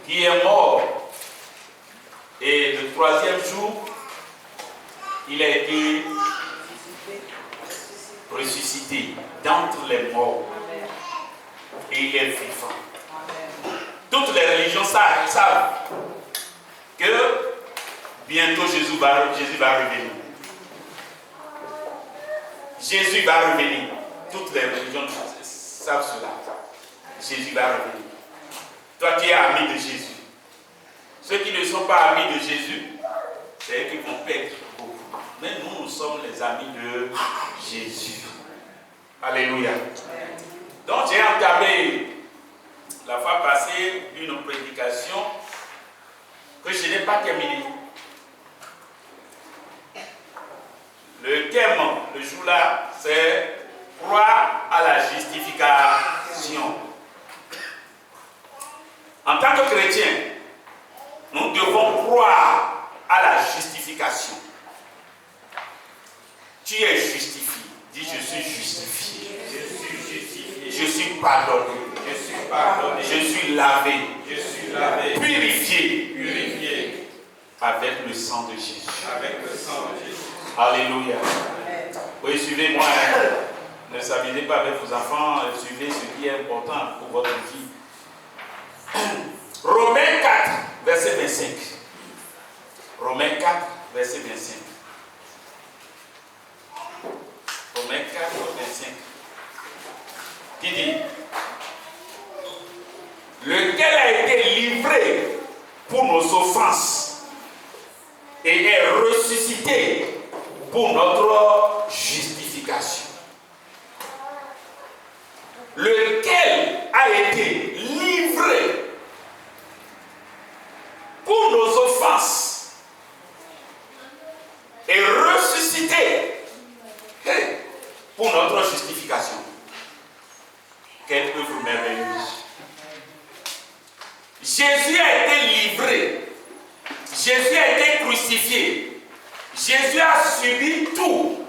qui est mort. Et le troisième jour, il a été ressuscité d'entre les morts. Et il est vivant. Toutes les religions savent que bientôt Jésus va revenir. Jésus va revenir. Toutes les religions savent cela. Jésus va revenir. Toi qui es ami de Jésus. Ceux qui ne sont pas amis de Jésus, c'est eux qui vont perdre beaucoup. Mais nous sommes les amis de Jésus. Alléluia. Donc j'ai entamé la fois passée une prédication que je n'ai pas terminée. Le thème, le jour-là, c'est croire à la justification. En tant que chrétien, nous devons croire à la justification. Tu es justifié. Dis, je suis justifié. Je suis justifié. Je suis pardonné. Je suis pardonné. Je suis lavé. Je suis lavé. Purifié. Purifié. Avec le sang de Jésus. Avec le sang de Jésus. Alléluia. Oui, suivez-moi. Ne s'amusez pas avec vos enfants. Suivez ce qui est important pour votre vie. Romains 4, verset 25. Romains 4, verset 25. Romains 4, 25. Qui dit: lequel a été livré pour nos offenses et est ressuscité pour notre justification. Lequel a été livré pour nos offenses et ressuscité pour notre justification. Quelle œuvre merveilleuse. Jésus a été livré. Jésus a été crucifié. Jésus a subi tout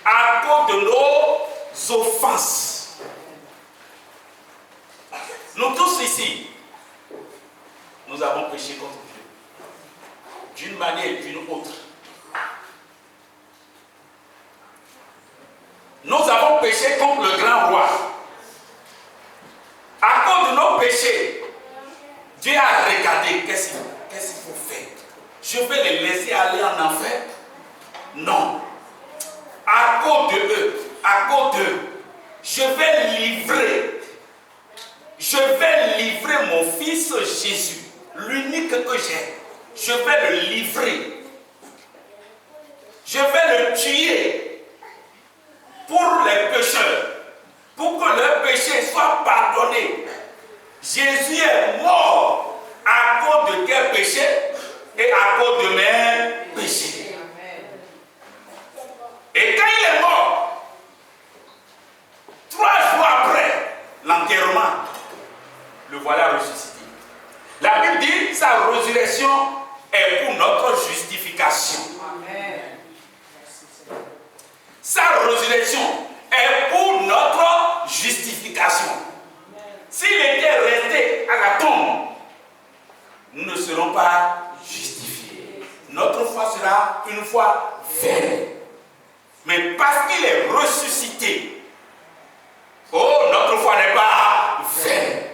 à cause de nos offenses. Nous tous ici, nous avons péché contre Dieu, d'une manière et d'une autre. Nous avons péché contre le grand roi. À cause de nos péchés, Dieu a regardé qu'est-ce qu'il faut faire. Je vais les laisser aller en enfer? Non. À cause de eux, je vais livrer mon fils Jésus, l'unique que j'ai. Je vais le livrer. Je vais le tuer pour les pécheurs, pour que leurs péchés soient pardonnés. Jésus est mort à cause de quel péché? Et à cause de mes péchés. Et quand il est mort, 3 jours après l'enterrement, le voilà ressuscité. La Bible dit sa résurrection est pour notre justification. Amen. Sa résurrection est pour notre justification. S'il était resté à la tombe, nous ne serons pas justifiés. Notre foi sera une foi vaine. Mais parce qu'il est ressuscité, notre foi n'est pas vaine.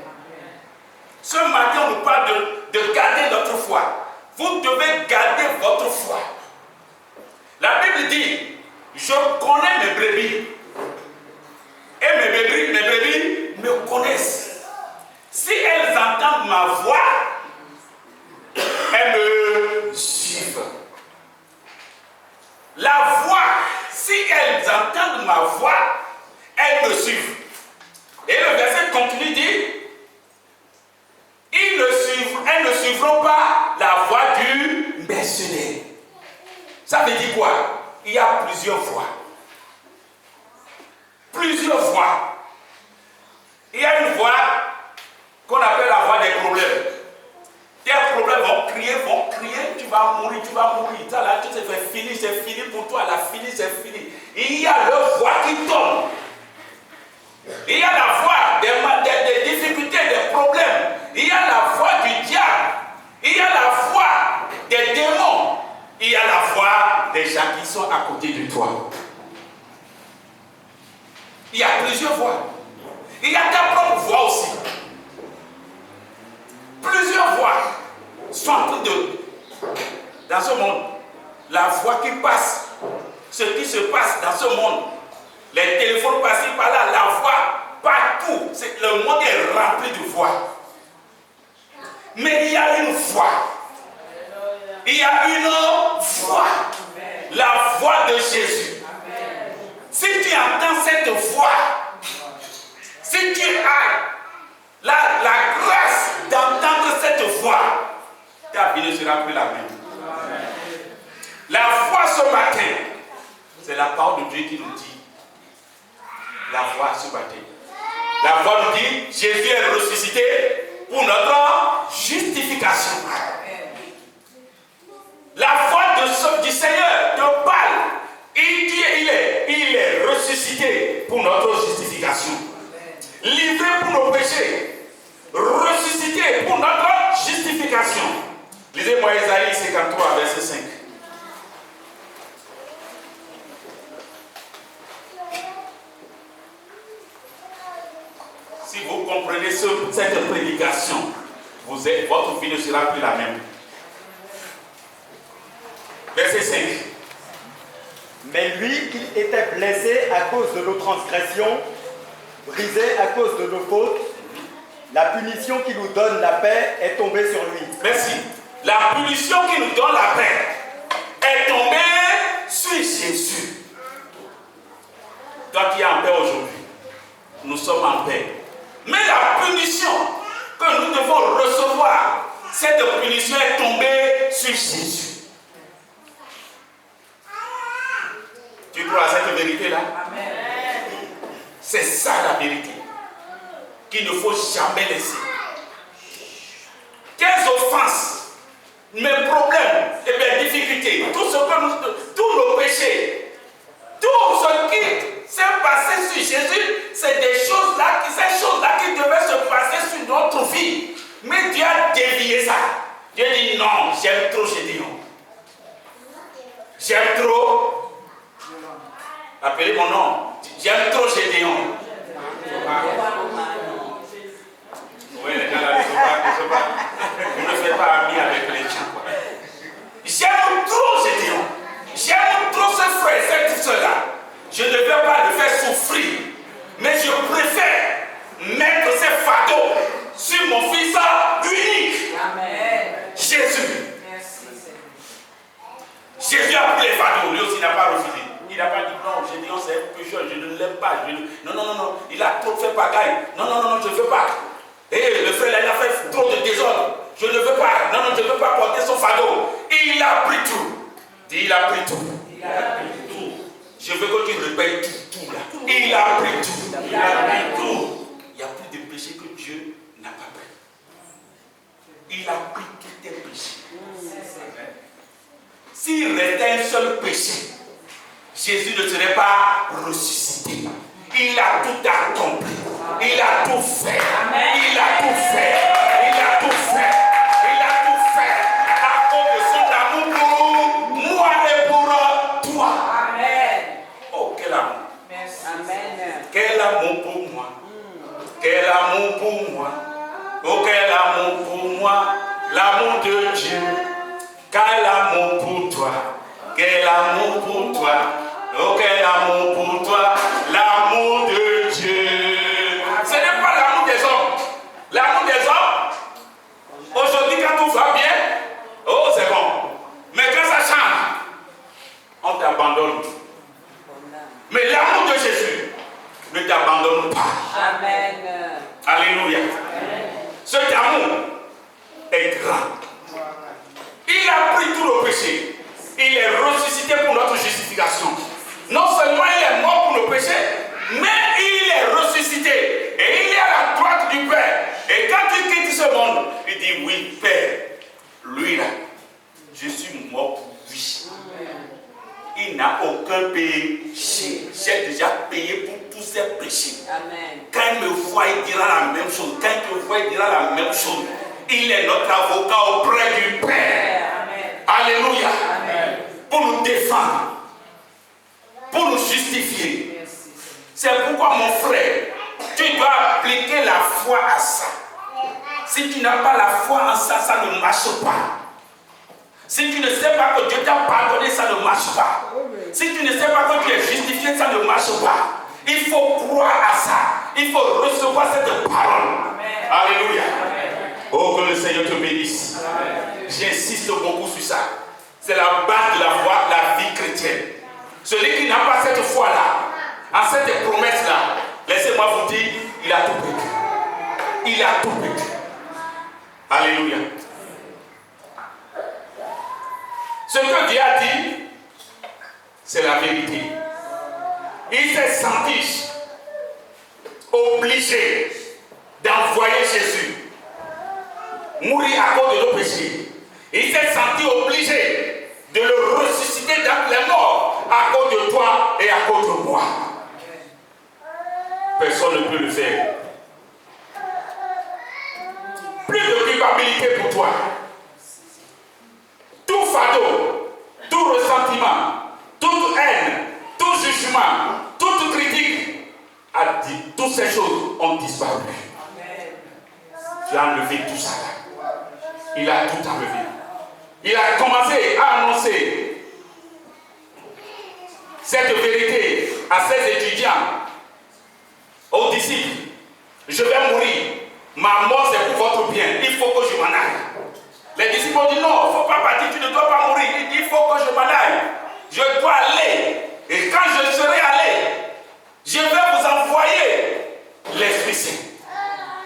Ce matin, on nous parle de garder notre foi. Vous devez garder votre foi. La Bible dit: je connais mes brebis. Et mes brebis me connaissent. Si elles entendent ma voix, elles me suivent. La voix, si elles entendent ma voix, elles me suivent. Et le verset continue dit: elles ne suivront pas la voix du mercenaire. Ça veut dire quoi? Il y a plusieurs voix. Plusieurs voix. Il y a une voix qu'on appelle la voix des problèmes. Tes problèmes vont crier, tu vas mourir. Ça là, tout c'est fini pour toi, la fini, c'est fini. Il y a leur voix qui tombe. Il y a la voix des difficultés, des problèmes. Il y a la voix du diable plusieurs voix. Il y a ta propre voix aussi. Plusieurs voix sont en train de... Dans ce monde, la voix qui passe, ce qui se passe dans ce monde, les téléphones passent par là, la voix, partout. Le monde est rempli de voix. Mais il y a une voix. Il y a une voix. La voix de Jésus. Si tu entends cette voix, si tu as la grâce d'entendre cette voix, ta vie ne sera plus la même. La voix ce matin, c'est la parole de Dieu qui nous dit. La voix ce matin. La voix nous dit, Jésus est ressuscité pour notre justification. La voix du Seigneur te parle. Il est ressuscité pour notre justification. Livré pour nos péchés. Ressuscité pour notre justification. Lisez-moi Isaïe 53, verset 5. Si vous comprenez cette prédication, votre vie ne sera plus la même. Verset 5. Mais lui qui était blessé à cause de nos transgressions, brisé à cause de nos fautes, la punition qui nous donne la paix est tombée sur lui. Merci. La punition qui nous donne la paix est tombée sur Jésus. Toi qui es en paix aujourd'hui, nous sommes en paix. Mais la punition que nous devons recevoir, cette punition est tombée sur Jésus. Tu crois à cette vérité-là? C'est ça la vérité qu'il ne faut jamais laisser. Quelles offenses, mes problèmes et mes difficultés, tous nos péchés, tout ce qui s'est passé sur Jésus, c'est ces choses-là qui devaient se passer sur notre vie. Mais Dieu a dévié ça. Dieu dit non, j'aime trop Gédéon. J'aime trop. Appelez mon nom. J'aime trop Gédéon. Oui, les gars là, vous ne faites pas ami avec les gens. J'aime trop Gédéon. J'aime trop ce frère, cette soeur-là. Je ne vais pas le faire souffrir. Mais je préfère mettre ces fardeaux sur mon fils unique. Amen. Jésus. Merci, Jésus a pris les fardeaux, lui aussi n'a pas refusé. Il n'a pas dit non, Gédéon c'est un pécheur, je ne l'aime pas. Non, il a trop fait pagaille. Non, je ne veux pas. Et le frère, il a fait trop de désordre. Je ne veux pas. Non, je ne veux pas porter son fardeau. Il a pris tout. Il a pris tout. Je veux que tu répètes tout là. Il a pris tout. Il a pris tout. Il n'y a plus de péché que Dieu n'a pas pris. Il a pris tous tes péchés. S'il restait un seul péché, Jésus ne serait pas ressuscité. Il a tout accompli. Il a tout fait. Il a tout fait. Il a tout fait. Il a tout fait. À cause de son amour pour moi et pour toi. Amen. Oh, quel amour. Merci. Amen. Quel amour pour moi. Quel amour pour moi. Oh, quel amour pour moi. L'amour de Dieu. Quel amour pour toi. Quel amour pour toi. Oh, quel amour pour toi, l'amour de Dieu. Ce n'est pas l'amour des hommes. L'amour des hommes, aujourd'hui quand tout va bien, oh c'est bon. Mais quand ça change, on t'abandonne. Mais l'amour de Jésus ne t'abandonne pas. Amen. Alléluia. Amen. Cet amour est grand. Il a pris tous nos péchés. Il est ressuscité pour notre justification. Non seulement il est mort pour nos péchés, mais il est ressuscité. Et il est à la droite du Père. Et quand il quitte ce monde, il dit oui, Père, lui là, je suis mort pour lui. Il n'a aucun péché. J'ai déjà payé pour tous ses péchés. Amen. Quand il me voit, il dira la même chose. Quand il me voit, il dira la même chose. Il est notre avocat auprès du Père. Amen. Alléluia. Amen. Pour nous défendre. Pour nous justifier. C'est pourquoi, mon frère, tu dois appliquer la foi à ça. Si tu n'as pas la foi en ça, ça ne marche pas. Si tu ne sais pas que Dieu t'a pardonné, ça ne marche pas. Si tu ne sais pas que tu es justifié, ça ne marche pas. Il faut croire à ça. Il faut recevoir cette parole. Amen. Alléluia. Amen. Oh, que le Seigneur te bénisse. J'insiste beaucoup sur ça. C'est la base de la foi, la vie chrétienne. Celui qui n'a pas cette foi-là, en cette promesse-là, laissez-moi vous dire, il a tout perdu. Il a tout perdu. Alléluia. Ce que Dieu a dit, c'est la vérité. Il s'est senti obligé d'envoyer Jésus mourir à cause de nos péchés. Il s'est senti obligé de le ressusciter dans les morts à cause de toi et à cause de moi. Personne ne peut le faire. Plus de culpabilité pour toi. Tout fardeau, tout ressentiment, toute haine, tout jugement, toute critique, a dit, toutes ces choses ont disparu. Tu as enlevé tout ça là. Il a tout enlevé. Il a commencé à annoncer cette vérité à ses étudiants, aux disciples. Je vais mourir. Ma mort c'est pour votre bien. Il faut que je m'en aille. Les disciples ont dit non, il ne faut pas partir, tu ne dois pas mourir. Il dit il faut que je m'en aille. Je dois aller. Et quand je serai allé, je vais vous envoyer l'Esprit Saint.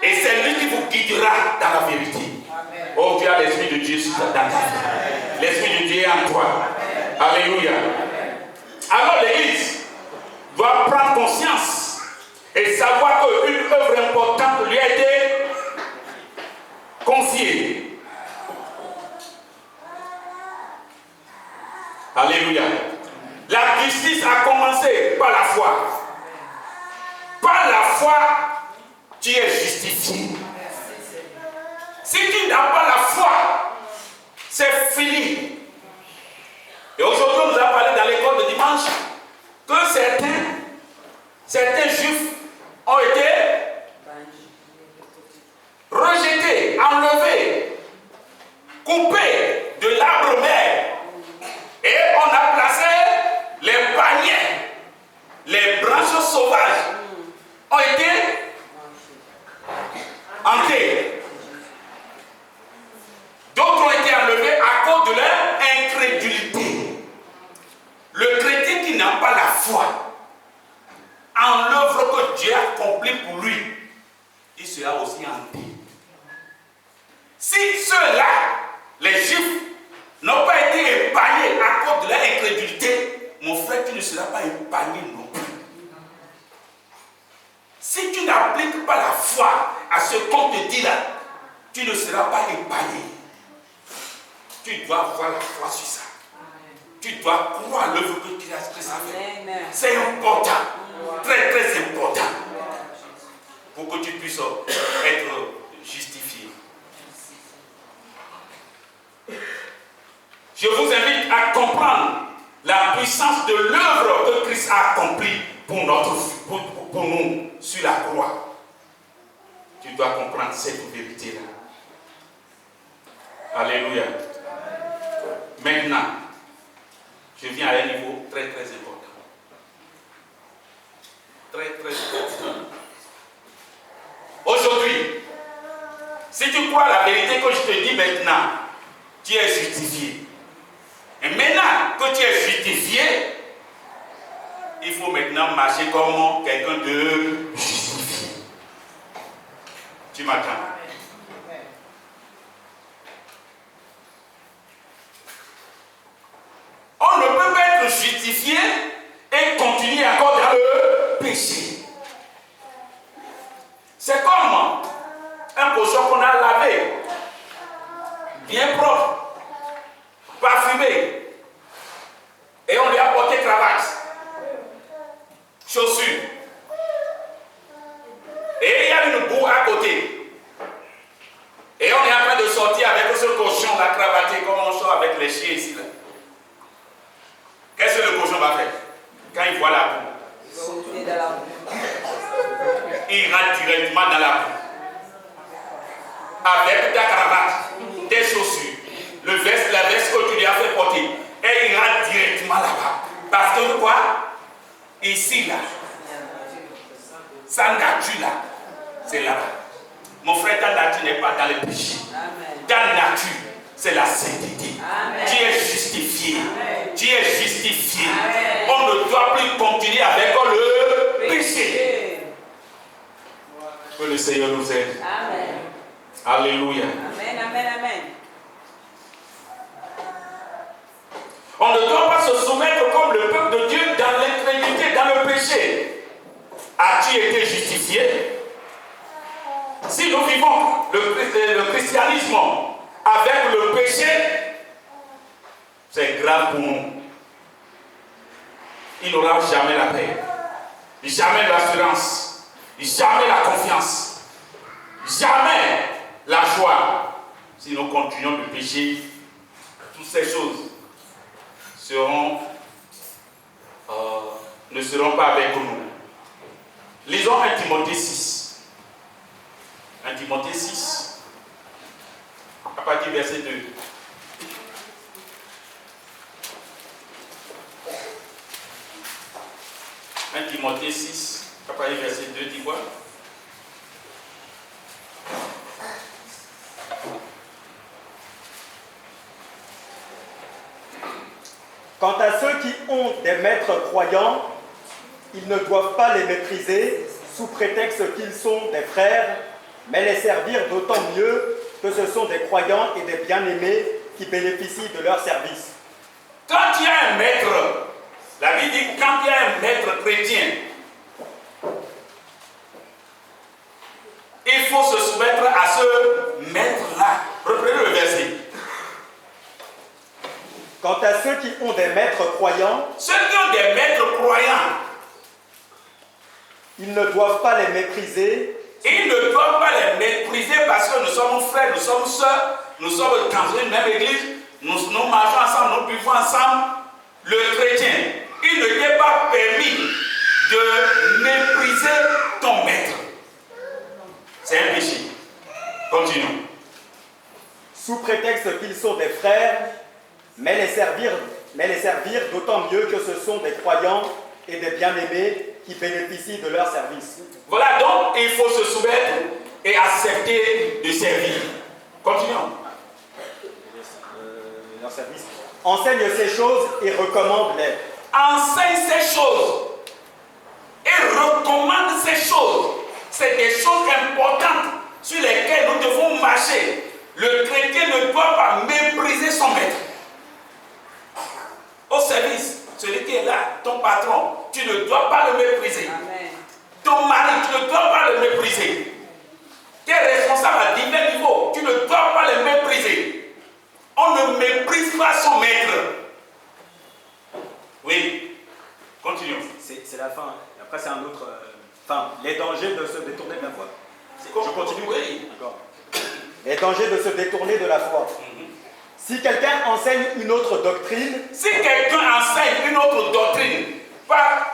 Et c'est lui qui vous guidera dans la vérité. Amen. Oh, tu as l'Esprit de Dieu dans ta vie. L'Esprit de Dieu est en toi. Amen. Alléluia. Amen. Alors l'Église doit prendre conscience et savoir qu'une œuvre importante lui a été confiée. Alléluia. La justice a commencé par la foi. Par la foi, tu es justifié. Si tu n'as pas la foi, c'est fini. Et aujourd'hui, on nous a parlé dans l'école de dimanche que certains juifs ont été rejetés, enlevés, coupés de l'arbre mère. Et on a placé les paniers, les branches sauvages ont été hantés. D'autres ont été enlevés à cause de leur incrédulité. Le chrétien qui n'a pas la foi en l'œuvre que Dieu a accomplie pour lui, il sera aussi hanté. Si ceux-là, les Juifs, n'ont pas été épargnés à cause de leur incrédulité, mon frère, tu ne seras pas épargné non plus. Si tu n'appliques pas la foi à ce qu'on te dit là, tu ne seras pas épargné. Tu dois avoir la foi sur ça. Tu dois croire à l'œuvre que tu as fait. C'est important. Très très important. Pour que tu puisses être justifié. Je vous invite à comprendre la puissance de l'œuvre que Christ a accomplie pour nous sur la croix. Tu dois comprendre cette vérité-là. Alléluia. Maintenant, je viens à un niveau très très important. Très très important. Aujourd'hui, si tu crois la vérité que je te dis maintenant, tu es justifié. Et maintenant que tu es justifié, il faut maintenant marcher comme quelqu'un de justifié. Tu m'attends? On ne peut pas être justifié et continuer encore dans le péché. C'est comme un cochon qu'on a lavé, bien propre, parfumé, et on lui a porté cravate, chaussures, et il y a une boue à côté, et on est en train de sortir avec ce cochon là cravaté comme on sort avec les chiens ici là. Qu'est-ce que le cochon va faire quand il voit la boue? il ira directement dans la boue. Avec ta cravate, tes chaussures, la veste que tu lui as fait porter, et il ira directement là-bas. Parce que quoi? Ici, là, sa nature, là, c'est là-bas. Mon frère, ta nature n'est pas dans le péché. Ta nature, c'est la sainteté. Amen. Tu es justifié. Amen. Tu es justifié. Amen. On ne doit plus continuer avec le péché. Que le Seigneur nous aide. Amen. Alléluia. Amen, amen, amen. On ne doit pas se soumettre comme le peuple de Dieu dans l'incrédulité, dans le péché. As-tu été justifié? Si nous vivons le christianisme avec le péché, c'est grave pour nous. Il n'aura jamais la paix, jamais l'assurance, jamais la confiance, jamais la joie. Si nous continuons de pécher, toutes ces choses ne seront pas avec nous. Lisons 1 Timothée 6. 1 Timothée 6, à partir du verset 2. Timothée 6, à partir du verset 2, dis quoi? Quant à ceux qui ont des maîtres croyants, ils ne doivent pas les mépriser sous prétexte qu'ils sont des frères, mais les servir d'autant mieux que ce sont des croyants et des bien-aimés qui bénéficient de leur service. Quand il y a un maître, la Bible dit quand il y a un maître chrétien, il faut se soumettre à ce maître-là. Reprenez le verset. Quant à ceux qui ont des maîtres croyants, ils ne doivent pas les mépriser. Ils ne doivent pas les mépriser parce que nous sommes frères, nous sommes sœurs, nous sommes dans une même église, nous marchons ensemble, nous vivons ensemble. Le chrétien, il ne t'est pas permis de mépriser ton maître. C'est un péché. Continuons. Sous prétexte qu'ils sont des frères, mais les servir d'autant mieux que ce sont des croyants et des bien-aimés qui bénéficient de leur service. Voilà donc, il faut se soumettre et accepter de servir. Continuons. Leur service. Enseigne ces choses et recommande-les. Enseigne ces choses et recommande ces choses. C'est des choses importantes sur lesquelles nous devons marcher. Le chrétien ne doit pas mépriser son maître. Au service, celui qui est là, ton patron, tu ne dois pas le mépriser. Amen. Ton mari, tu ne dois pas le mépriser. Tu es responsable à divers niveaux, tu ne dois pas le mépriser. On ne méprise pas son maître. Oui, continuons. C'est la fin. Après, c'est un autre... les dangers de se détourner de la foi. Je continue. Oui. D'accord. Les dangers de se détourner de la foi. Si quelqu'un enseigne une autre doctrine, pas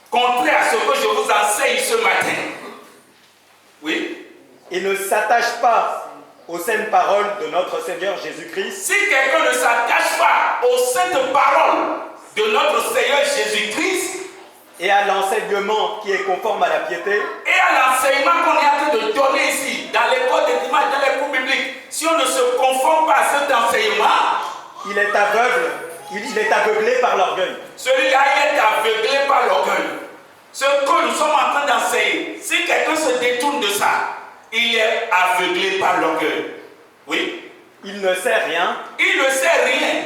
contraire à ce que je vous enseigne ce matin, oui, et ne s'attache pas aux saintes paroles de notre Seigneur Jésus-Christ, si quelqu'un ne s'attache pas aux saintes paroles de notre Seigneur Jésus-Christ, et à l'enseignement qui est conforme à la piété, et à l'enseignement qu'on est en train de donner ici, dans l'école des dimanches, dans les cours bibliques, si on ne se conforme pas à cet enseignement, il est aveugle, il est aveuglé par l'orgueil. Celui-là est aveuglé par l'orgueil. Ce que nous sommes en train d'enseigner, si quelqu'un se détourne de ça, il est aveuglé par l'orgueil. Oui. Il ne sait rien. Il ne sait rien.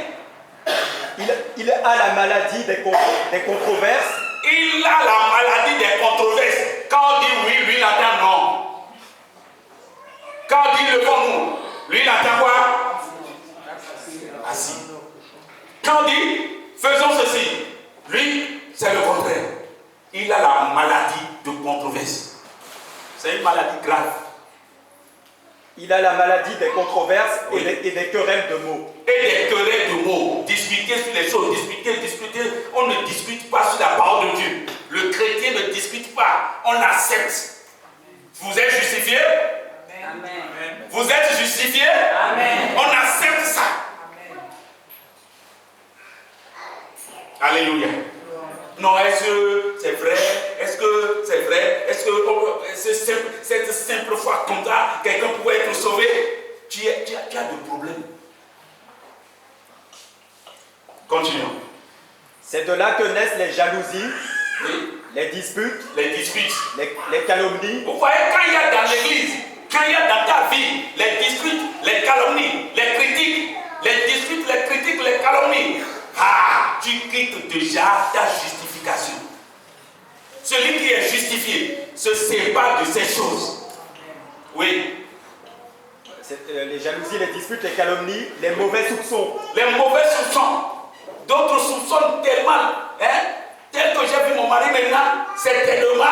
Il a la maladie des controverses. Il a la maladie des controverses. Quand on dit oui, lui il attend non. Quand on dit levons-nous, lui il attend quoi? Assis. Quand on dit faisons ceci, lui c'est le contraire. Il a la maladie de controverse. C'est une maladie grave. Il a la maladie des controverses, oui, et des querelles de mots. Et des querelles de mots. Discuter sur les choses, discuter. On ne discute pas sur la parole de Dieu. Le chrétien ne discute pas, on accepte. Vous êtes justifié? Amen. Vous êtes justifié? Amen. On accepte ça. Amen. Alléluia. Non, est-ce que c'est vrai? Est-ce que c'est vrai? Est-ce que cette simple foi comme ça, quelqu'un pourrait être sauvé? Tu as des problèmes. Continuons. C'est de là que naissent les jalousies, oui. Les disputes, les calomnies. Vous voyez, quand il y a dans l'église, quand il y a dans ta vie, les disputes, les calomnies, les critiques, les calomnies, tu quittes déjà ta justification. Celui qui est justifié se sépare de ces choses. Oui. Les jalousies, les disputes, les calomnies, les mauvais soupçons. Les mauvais soupçons. D'autres soupçonnent tellement, tel que j'ai vu mon mari maintenant, c'est tellement.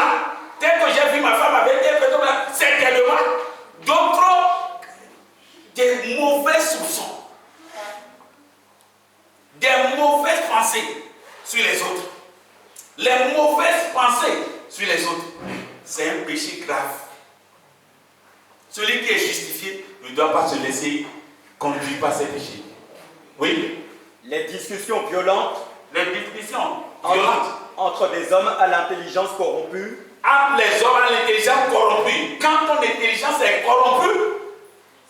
Tel que j'ai vu ma femme avec tel que c'est tellement. D'autres, des mauvais soupçons. Des mauvaises pensées sur les autres. Les mauvaises pensées sur les autres. C'est un péché grave. Celui qui est justifié ne doit pas se laisser conduire par ces péchés. Oui. Les discussions violentes. Les discussions violentes. Entre des hommes à l'intelligence corrompue. Entre les hommes à l'intelligence corrompue. Quand ton intelligence est corrompue,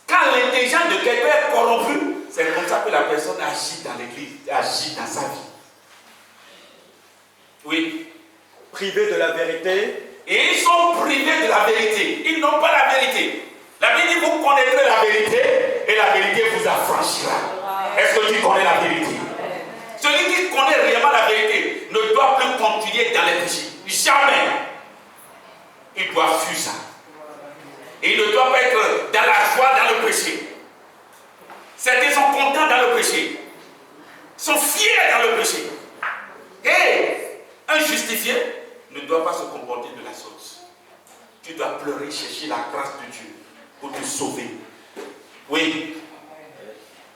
quand l'intelligence de quelqu'un est corrompue, c'est comme ça que la personne agit dans l'église, agit dans sa vie. Oui. Privés de la vérité. Et ils sont privés de la vérité. Ils n'ont pas la vérité. La Bible dit, vous connaîtrez la vérité et la vérité vous affranchira. Est-ce que tu connais la vérité? Celui qui connaît réellement la vérité ne doit plus continuer dans les péchés. Jamais. Il doit fuir ça. Et il ne doit pas être dans la joie dans le péché. Certains sont contents dans le péché. Sont fiers dans le péché. Et un justifié ne doit pas se comporter de la sorte. Tu dois pleurer, chercher la grâce de Dieu pour te sauver. Oui.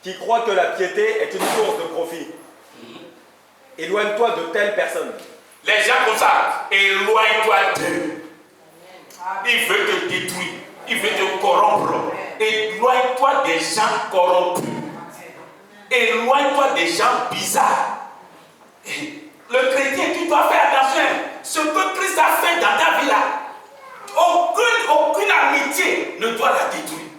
Qui croit que la piété est une source de profit. Éloigne-toi de telles personnes. Les gens comme ça, éloigne-toi d'eux. Il veut te détruire. Il veut te corrompre. Éloigne-toi des gens corrompus. Éloigne-toi des gens bizarres. Le chrétien, tu dois faire attention. Ce que Christ a fait dans ta vie là, aucune amitié ne doit la détruire.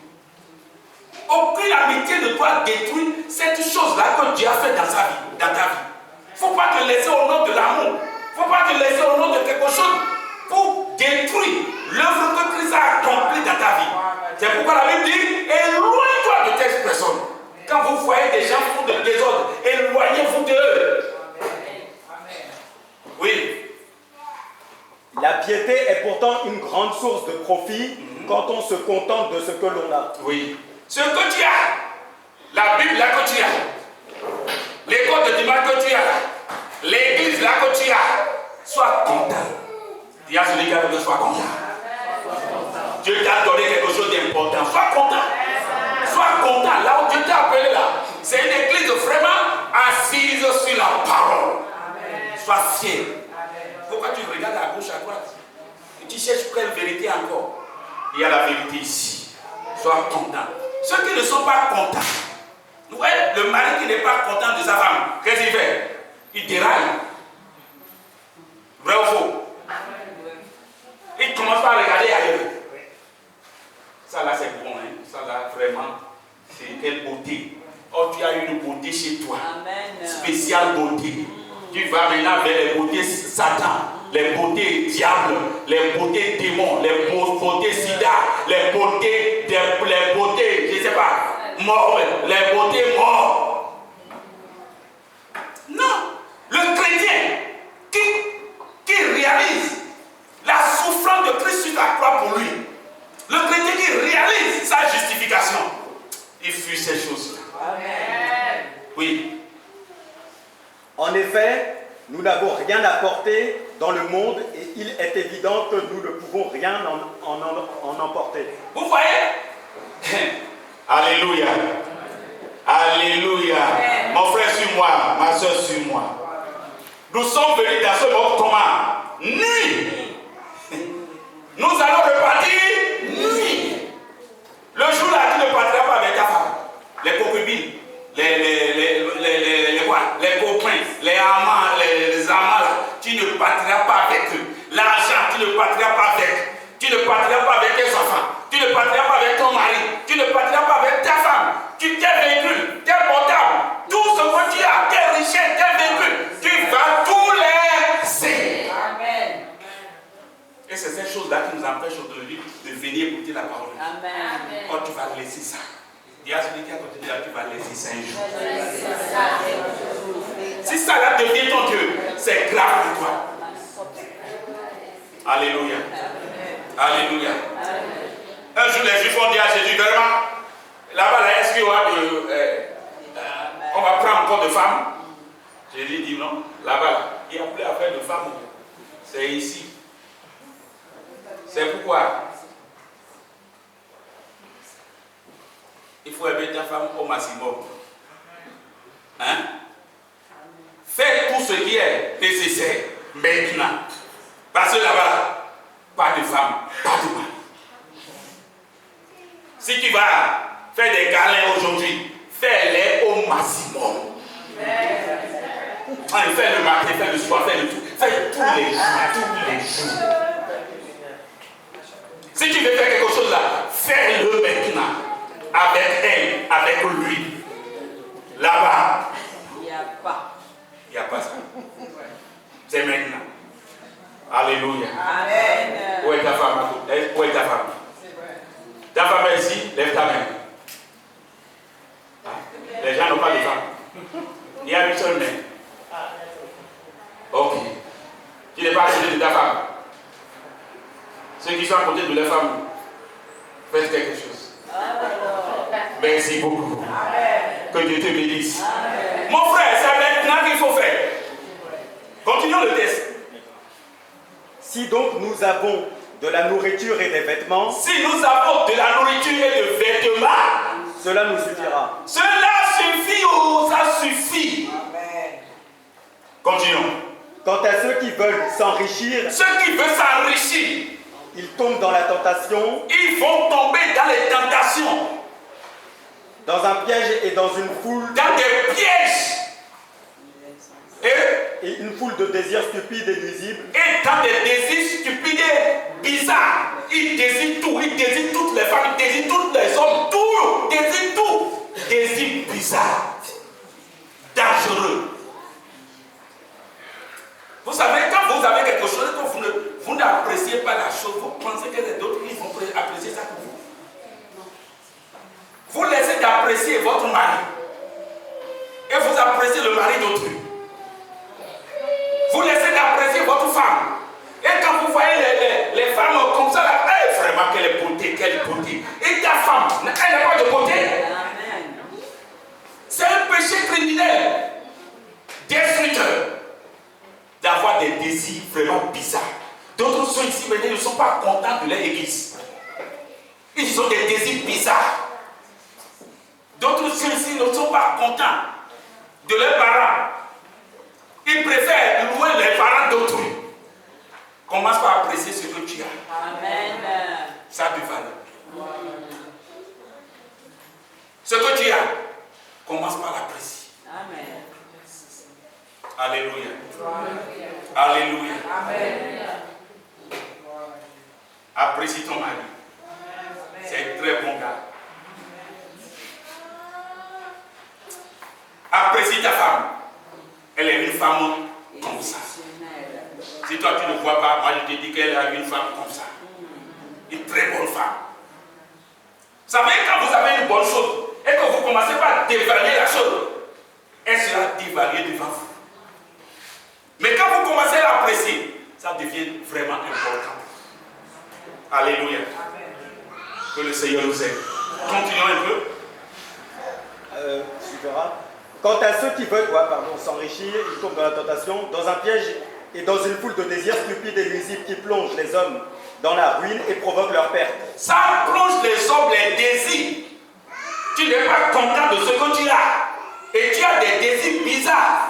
Aucune amitié ne doit détruire cette chose-là que Dieu a fait dans sa vie, dans ta vie. Il ne faut pas te laisser au nom de l'amour. Il ne faut pas te laisser au nom de quelque chose pour détruire l'œuvre que Christ a accomplie dans ta vie. C'est pourquoi la Bible dit, éloigne-toi de telles personnes. Quand vous voyez des gens font de désordre, éloignez-vous d'eux. Oui. La piété est pourtant une grande source de profit quand on se contente de ce que l'on a. Oui. Ce que tu as, la Bible là que tu as, l'école de dimanche que tu as, l'église là que tu as, sois content. Il y a celui qui a besoin de sois content. Dieu t'a donné quelque chose d'important. Sois content. Sois content. Là où Dieu t'a appelé là, c'est une église vraiment assise sur la parole. Sois fier. Pourquoi tu regardes à gauche, à droite et tu cherches quelle vérité encore? Il y a la vérité ici. Sois content. Ceux qui ne sont pas contents, ouais, le mari qui n'est pas content de sa femme, qu'est-ce qu'il fait? Il déraille. Vrai ou faux? Il commence par regarder ailleurs. Ça là c'est bon, hein? Ça là vraiment, c'est quelle beauté. Oh, tu as une beauté chez toi. Amen. Spéciale beauté. Tu vas maintenant vers les beautés Satan, les beautés diables, les beautés démons, les beautés sida, les beautés, je ne sais pas, morts, les beautés morts. Non, le chrétien qui réalise la souffrance de Christ sur la croix pour lui, le chrétien qui réalise sa justification, il fuit ces choses-là. Amen. Oui. En effet, nous n'avons rien apporté dans le monde et il est évident que nous ne pouvons rien en emporter. Vous voyez? Alléluia. Alléluia. Mon frère, suis-moi. Ma soeur, suis-moi. Nous sommes venus dans ce monde commun. nuit. Nous allons repartir nuit. Le jour-là, tu ne partiras pas avec ta femme. Les concubines, les copains, les amants, les amants là, tu ne partiras pas avec eux. L'argent, tu ne partiras pas avec. Tu ne partiras pas avec tes enfants. Tu ne partiras pas avec ton mari. Tu ne partiras pas avec ta femme. Tes véhicules, tes portables, tout ce que tu as, tes richesses, tes véhicules, tu vas tous laisser. Amen. Et c'est cette chose-là qui nous empêche aujourd'hui de venir écouter la parole. Amen. Quand tu vas laisser ça. Dis à celui qui a côté de là, tu vas laisser ça un jour. Si ça là devient ton Dieu, c'est grave pour toi. Alléluia. Alléluia. Un jour, les Juifs ont dit à Jésus, vraiment, là-bas, là, est-ce qu'il y aura on va prendre encore de femmes? Jésus dit non, là-bas, là, il n'y a plus affaire de femmes. C'est ici. C'est pourquoi il faut aimer ta femme au maximum. Hein? Fais tout ce qui est nécessaire maintenant. Parce que là-bas, pas de femme, pas de mari. Si tu vas faire des câlins aujourd'hui, fais-les au maximum. Fais le matin, fais le soir, fais le tout. Fais tous les jours. Si tu veux faire quelque chose là, fais-le maintenant. Avec elle, avec lui. Là-bas. Il n'y a pas. Il n'y a pas ça. C'est maintenant. Alléluia. Amen. Où est ta femme? Où est ta femme? Ta femme est ici, lève ta main. Les gens n'ont pas de femme. Il y a une seule main. Ok. Tu n'es pas à côté de ta femme. Ceux qui sont à côté de leur femme, faites quelque chose. Merci beaucoup. Que Dieu te bénisse. Amen. Mon frère, c'est maintenant qu'il faut faire. Continuons le test. Si donc nous avons de la nourriture et des vêtements, si nous avons de la nourriture et de vêtements, cela nous suffira. Cela suffit ou ça suffit. Amen. Continuons. Quant à ceux qui veulent s'enrichir, ils tombent dans la tentation. Ils vont tomber dans les tentations. Dans un piège et dans une foule. Dans des pièges. Et une foule de désirs stupides et nuisibles. Et dans des désirs stupides et bizarres. Ils désirent tout. Ils désirent toutes les femmes. Ils désirent tous les hommes. Tout. Ils désirent tout. Désirs bizarres. Dangereux. Vous savez, quand vous avez quelque chose que vous n'appréciez pas la chose, vous pensez que les autres ils vont apprécier ça pour vous. Vous laissez d'apprécier votre mari et vous appréciez le mari d'autrui. Vous laissez d'apprécier votre femme. Et quand vous voyez les femmes comme ça, là, hey, vraiment quelle beauté, quelle beauté. Et ta femme, elle n'a pas de beauté. C'est un péché criminel, destructeur, d'avoir des désirs vraiment bizarres. D'autres sont ici, mais ils ne sont pas contents de leur église. Ils ont des désirs bizarres. D'autres sont ici, ne sont pas contents de leurs parents. Ils préfèrent louer les parents d'autrui. Commence par apprécier ce que tu as. Amen. Ça a du valeur. Ce que tu as, commence par l'apprécier. Amen. Alléluia. Alléluia. Amen. Apprécie ton mari. C'est un très bon gars. Apprécie ta femme. Elle est une femme comme ça. Si toi tu ne vois pas, moi je te dis qu'elle est une femme comme ça. Une très bonne femme. Vous savez, quand vous avez une bonne chose et que vous commencez par dévaluer la chose, elle sera dévaluée devant vous. Mais quand vous commencez à l'apprécier, ça devient vraiment important. Alléluia. Que le Seigneur nous aide. Continuons un peu. Tu verras. Quant à ceux qui veulent s'enrichir, ils tombent dans la tentation, dans un piège et dans une foule de désirs stupides et nuisibles qui plongent les hommes dans la ruine et provoquent leur perte. Ça plonge les hommes, les désirs. Tu n'es pas content de ce que tu as. Et tu as des désirs bizarres.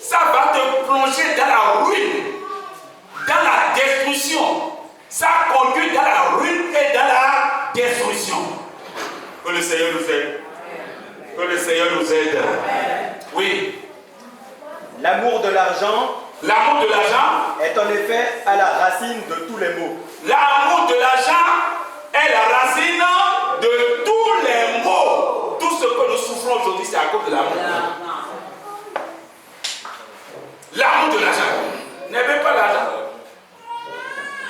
Ça va te plonger dans la ruine. corruption. Ça conduit dans la ruine et dans la destruction. Que le Seigneur nous aide. Que le Seigneur nous aide. Oui. L'amour de l'argent est en effet à la racine de tous les maux. L'amour de l'argent est la racine de tous les maux. Tout ce que nous souffrons aujourd'hui, c'est à cause de l'amour. L'amour de l'argent. N'aimez pas l'argent.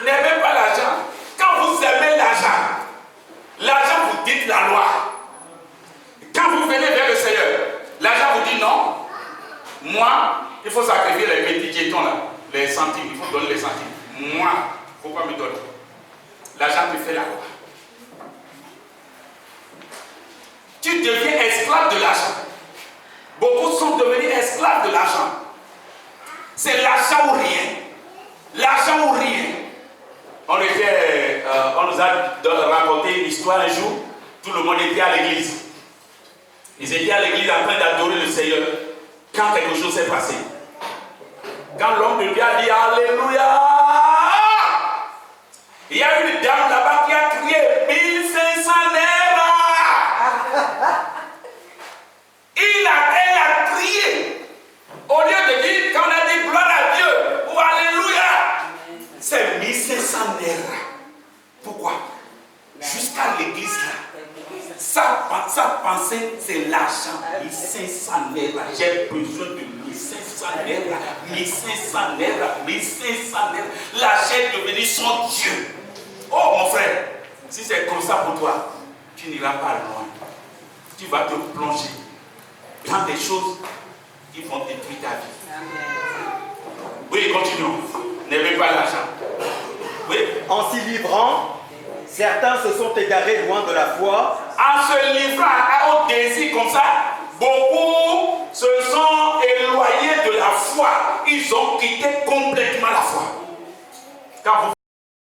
N'aimez pas l'argent. Quand vous aimez l'argent vous dites la loi. Quand vous venez vers le Seigneur, l'argent vous dit non. Moi, il faut sacrifier les petits jetons là, les centimes. Il faut donner les centimes. Moi, il ne faut pas me donner. L'argent te fait la loi. Tu deviens esclave de l'argent. Beaucoup sont devenus esclaves de l'argent. C'est l'argent ou rien. L'argent ou rien. On nous a raconté une histoire un jour. Tout le monde était à l'église. Ils étaient à l'église en train d'adorer le Seigneur. Quand quelque chose s'est passé. Quand l'homme de Dieu a dit Alléluia, il y a une dame là-bas qui a crié 1500 naira. Elle a crié. Au lieu de dire, quand on a dit gloire à Dieu ou Alléluia, c'est 1500 naira. Pourquoi? Jusqu'à l'église là. Sa pensée, c'est l'argent. 1500 naira. J'ai besoin de 1500 naira. 1500 naira. 1500 naira. L'argent est devenu son Dieu. Oh mon frère, si c'est comme ça pour toi, tu n'iras pas loin. Tu vas te plonger dans des choses qui vont détruire ta vie. Oui, continuons. N'aimez pas l'argent. Oui. En s'y livrant, certains se sont égarés loin de la foi. En se livrant au désir comme ça, beaucoup se sont éloignés de la foi. Ils ont quitté complètement la foi. Quand vous